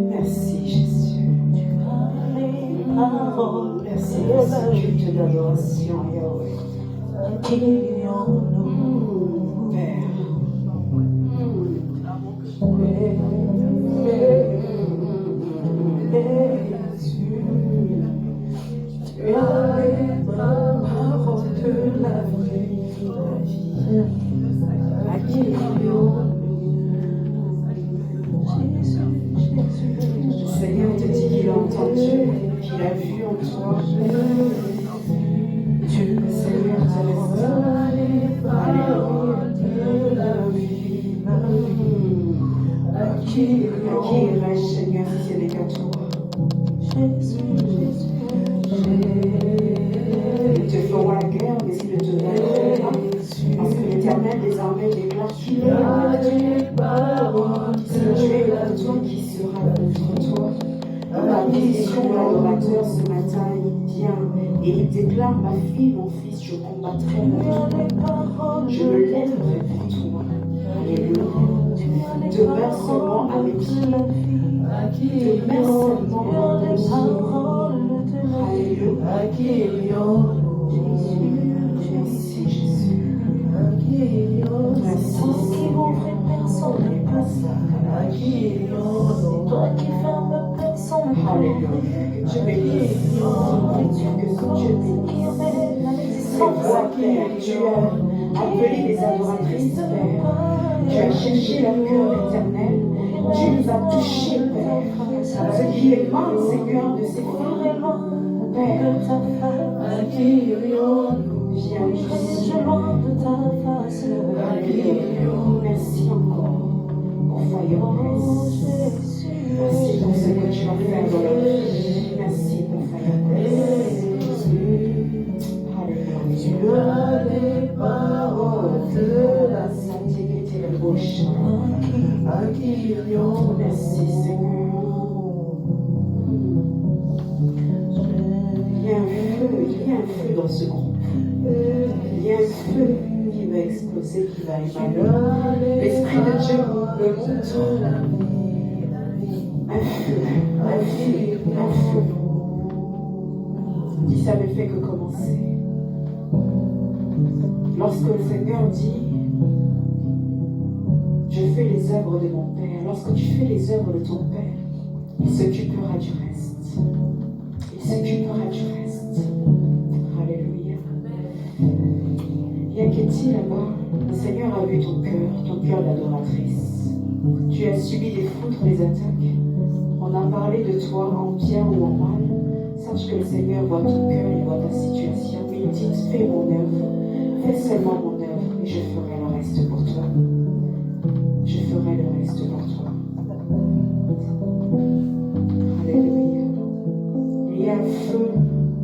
Merci, Jésus. Merci pour ce culte d'adoration, Yahweh. Père. Tu as les paroles de la vie. À qui le Seigneur te dit qu'il a entendu, qu'il a vu en toi. Dieu, le Seigneur te reste. Alléluia. À qui irais-je, Seigneur, si ce n'est qu'à toi? Ils te feront la guerre, mais ils ne te vaincront pas. Parce que l'Éternel désormais déclare qu'il est là. Si tu es contre toi, qui sera contre toi? Dans la position de l'adorateur ce matin, il vient et il déclare: ma fille, mon fils, je combattrai pour toi. Je me lèverai pour toi. Alléluia. Demeure seulement à mes pieds. Demeure seulement à mes pieds. Alléluia. Merci Jésus. Merci Seigneur. Personne n'est pas ça. C'est toi qui ferme personne. Alléluia. Que Dieu bénisse. Que Dieu bénisse. C'est toi, Père. Tu as appelé les adoratrices, Père. Tu as cherché leur cœur éternel. Tu nous as touchés, Père. Ce qui est mal, Seigneur, de ces femmes. Père, viens ici. Merci encore pour Fire Praise. Merci pour ce que tu vas faire dans leur vie. Merci pour Fire Praise. Alléluia. Les paroles de la sainteté de bouche. Merci Seigneur. Il y a un feu dans ce groupe. Il y a un feu qui va exploser, qui va émaner. L'Esprit de Dieu me montre un feu qui ça ne fait que commencer. Lorsque le Seigneur dit: je fais les œuvres de mon Père, lorsque tu fais les œuvres de ton Père, il s'occupera du reste. Il s'occupera du reste. Alléluia. Il y a Katie là-bas. Le Seigneur a vu ton cœur d'adoratrice. Tu as subi des foudres, des attaques. On a parlé de toi en bien ou en mal. Sache que le Seigneur voit ton cœur, il voit ta situation. Il dit: fais mon œuvre. Fais seulement mon œuvre et je ferai le reste pour toi. Je ferai le reste pour toi. Alléluia. Il y a un feu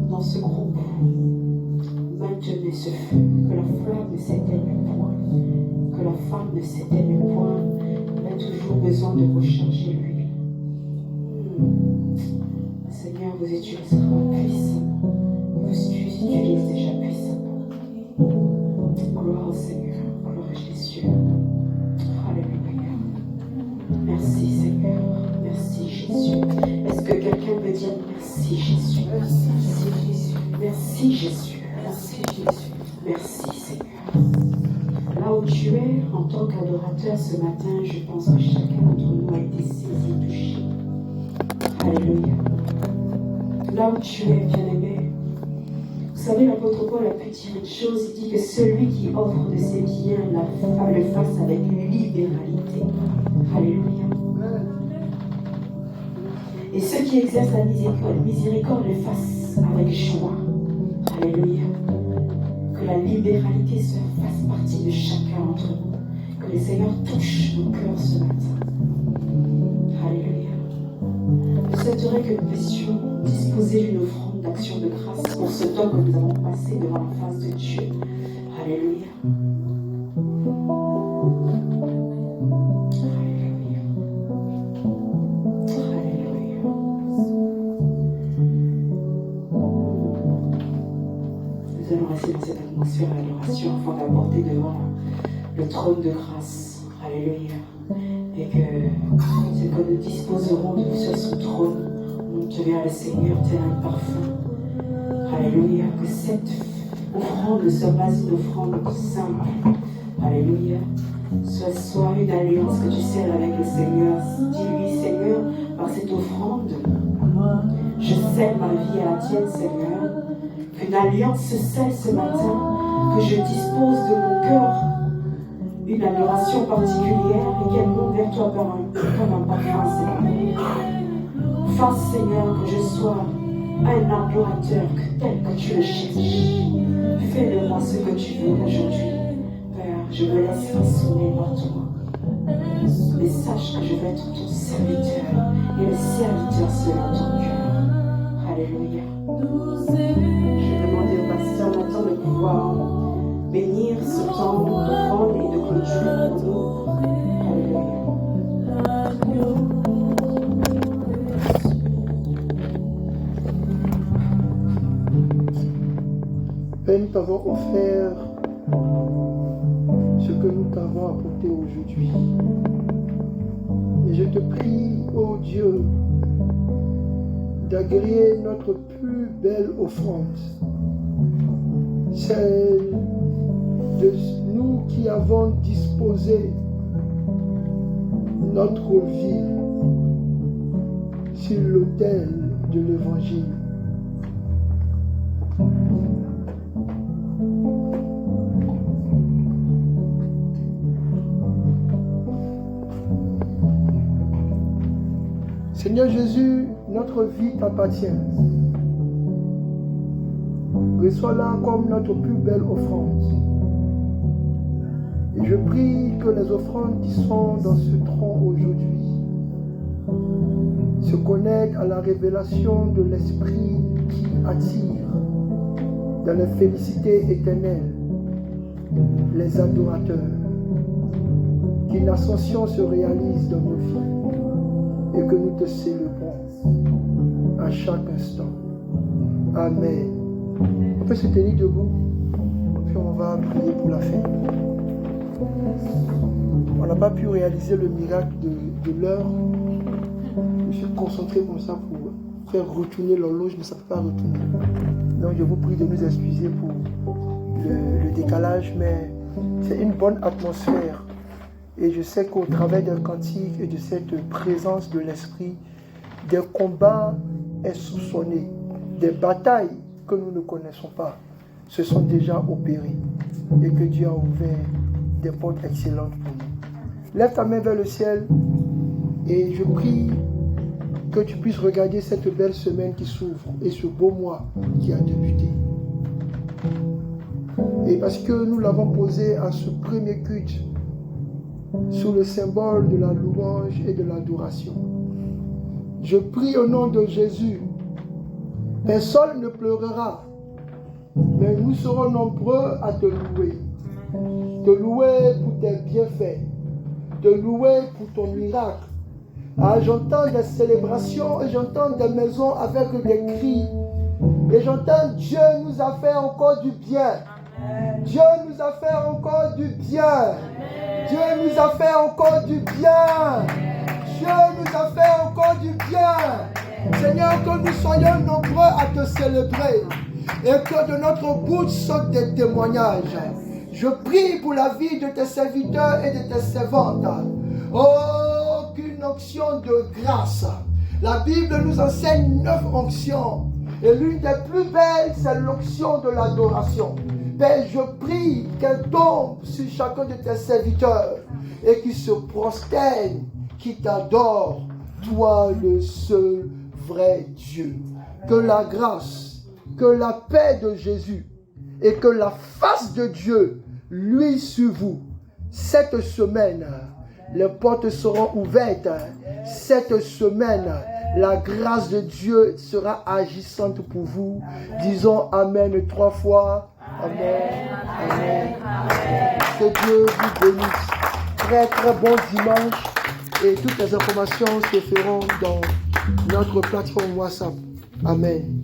dans ce groupe. Maintenez ce feu. Que la flamme ne s'éteigne point. Que la femme ne s'éteigne point. Elle a toujours besoin de recharger l'huile. Le Seigneur vous utilisera puissamment. Vous utilise déjà puissamment. Gloire au Seigneur. Gloire à Jésus. Alléluia. Merci Seigneur. Merci Jésus. Est-ce que quelqu'un peut dire merci Jésus? Merci Jésus. Merci Jésus. Merci Jésus. Merci Seigneur. Là où tu es, en tant qu'adorateur ce matin, je pense que chacun d'entre nous a été saisi, touché. Alléluia. Là où tu es, bien-aimé, vous savez, l'apôtre Paul a pu dire une chose, il dit que celui qui offre de ses biens le fasse avec libéralité. Alléluia. Et ceux qui exercent la miséricorde le fassent avec joie. Alléluia. Que la libéralité se fasse partie de chacun d'entre nous. Que le Seigneur touche nos cœurs ce matin. Alléluia. Le j'accepterais que nous puissions disposer d'une offrande d'action de grâce pour ce temps que nous avons passé devant la face de Dieu. Alléluia. Alléluia. Nous allons rester dans cette atmosphère d'adoration afin d'apporter devant le trône de grâce. Alléluia. Et que c'est que nous disposerons de sur son trône, on monte vers le Seigneur tel un parfum. Alléluia. Que cette offrande ne soit pas une offrande simple. Alléluia. Soit une alliance que tu scelles avec le Seigneur. Dis-lui, Seigneur, par cette offrande, je scelle ma vie à la tienne, Seigneur. Qu'une alliance se scelle ce matin. Que je dispose de mon cœur une adoration particulière et qu'elle monte vers toi comme un parfum, Seigneur. Fasse, Seigneur, que je sois un adorateur tel que tu le cherches. Fais de moi ce que tu veux aujourd'hui. Père, je me laisse façonner par toi. Mais sache que je vais être ton serviteur et le serviteur selon ton cœur. Alléluia. Je vais demander au pasteur maintenant de pouvoir bénir ce temps d'offrande et de clôture pour nous. Alléluia. Père, nous t'avons offert ce que nous t'avons apporté aujourd'hui. Et je te prie, ô Dieu, d'agréer notre plus belle offrande, celle de nous qui avons disposé notre vie sur l'autel de l'Évangile. Seigneur Jésus, notre vie t'appartient. Reçois-la comme notre plus belle offrande. Et je prie que les offrandes qui sont dans ce tronc aujourd'hui se connectent à la révélation de l'Esprit qui attire dans la félicité éternelle les adorateurs. Qu'une ascension se réalise dans nos vies et que nous te célébrons à chaque instant. Amen. On peut se tenir debout, puis on va prier pour la fin. On n'a pas pu réaliser le miracle de l'heure. Je me suis concentré comme ça pour faire retourner l'horloge, mais ça ne peut pas retourner. Donc je vous prie de nous excuser pour le décalage, mais c'est une bonne atmosphère. Et je sais qu'au travers d'un cantique et de cette présence de l'Esprit, des combats insoupçonnés, des batailles que nous ne connaissons pas, se sont déjà opérées. Et que Dieu a ouvert des portes excellentes pour nous. Lève ta main vers le ciel et je prie que tu puisses regarder cette belle semaine qui s'ouvre et ce beau mois qui a débuté. Et parce que nous l'avons posé à ce premier culte sous le symbole de la louange et de l'adoration, je prie au nom de Jésus, personne ne pleurera, mais nous serons nombreux à te louer. Te louer pour tes bienfaits, te louer pour ton miracle. Ah, j'entends des célébrations et j'entends des maisons avec des cris. Et j'entends Dieu nous a fait encore du bien. Dieu nous a fait encore du bien. Dieu nous a fait encore du bien. Dieu nous a fait encore du bien. Seigneur, que nous soyons nombreux à te célébrer et que de notre bouche sortent des témoignages. Je prie pour la vie de tes serviteurs et de tes servantes. Oh, qu'une onction de grâce. La Bible nous enseigne 9 onctions. Et l'une des plus belles, c'est l'onction de l'adoration. Père, je prie qu'elle tombe sur chacun de tes serviteurs et qu'ils se prosternent, qu'ils t'adorent, toi le seul vrai Dieu. Que la grâce, que la paix de Jésus et que la face de Dieu luise sur vous. Cette semaine, les portes seront ouvertes. Cette semaine, La grâce de Dieu sera agissante pour vous. Disons Amen 3 fois. Amen. Amen. Que Dieu vous bénisse. Très très bon dimanche. Et toutes les informations se feront dans notre plateforme WhatsApp. Amen.